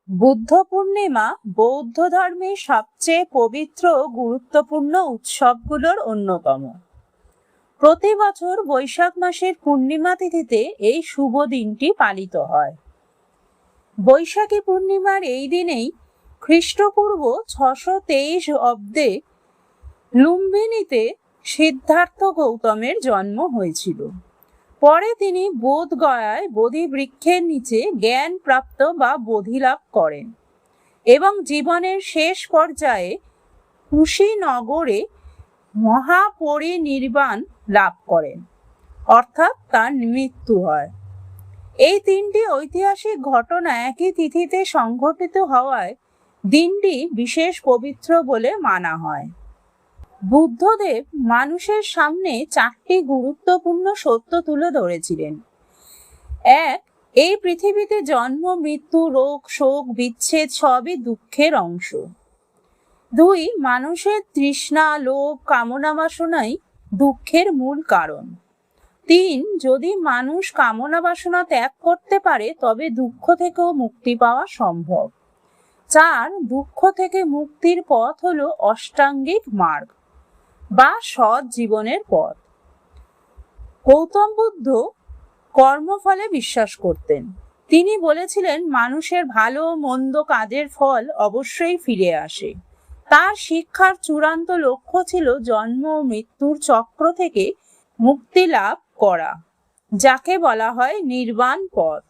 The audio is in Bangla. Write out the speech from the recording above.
বুদ্ধ পূর্ণিমা বৌদ্ধ ধর্মের সবচেয়ে পবিত্র গুরুত্বপূর্ণ উৎসবগুলোর অন্যতম। প্রতি বছর বৈশাখ মাসের পূর্ণিমা তিথিতে এই শুভ দিনটি পালিত হয়। বৈশাখী পূর্ণিমার এই দিনেই খ্রিস্টপূর্ব 623 অব্দে লুম্বিনীতে সিদ্ধার্থ গৌতমের জন্ম হয়েছিল। পরে তিনি বোধগয়ায় বোধি বৃক্ষের নিচে জ্ঞান প্রাপ্ত বা বোধিলাভ করেন এবং জীবনের শেষ পর্যায়ে কুশীনগরে মহাপরিনির্বাণ লাভ করেন, অর্থাৎ তার মৃত্যু হয়। এই তিনটি ঐতিহাসিক ঘটনা একই তিথিতে সংঘটিত হওয়ায় দিনটি বিশেষ পবিত্র বলে মানা হয়। বুদ্ধদেব মানুষের সামনে 4টি গুরুত্বপূর্ণ সত্য তুলে ধরেছিলেন। 1. এই পৃথিবীতে জন্ম, মৃত্যু, রোগ, শোক, বিচ্ছেদ সবই দুঃখের অংশ। 2. মানুষের তৃষ্ণা, লোভ, কামনা বাসনাই দুঃখের মূল কারণ। 3. যদি মানুষ কামনা বাসনা ত্যাগ করতে পারে তবে দুঃখ থেকেও মুক্তি পাওয়া সম্ভব। 4. দুঃখ থেকে মুক্তির পথ হলো অষ্টাঙ্গিক মার্গ বা সৎ জীবনের পথ। গৌতম বুদ্ধ কর্মফলে বিশ্বাস করতেন। তিনি বলেছিলেন, মানুষের ভালো মন্দ কাজের ফল অবশ্যই ফিরে আসে। তার শিক্ষার চূড়ান্ত লক্ষ্য ছিল জন্ম ও মৃত্যুর চক্র থেকে মুক্তি লাভ করা, যাকে বলা হয় নির্বাণ পথ।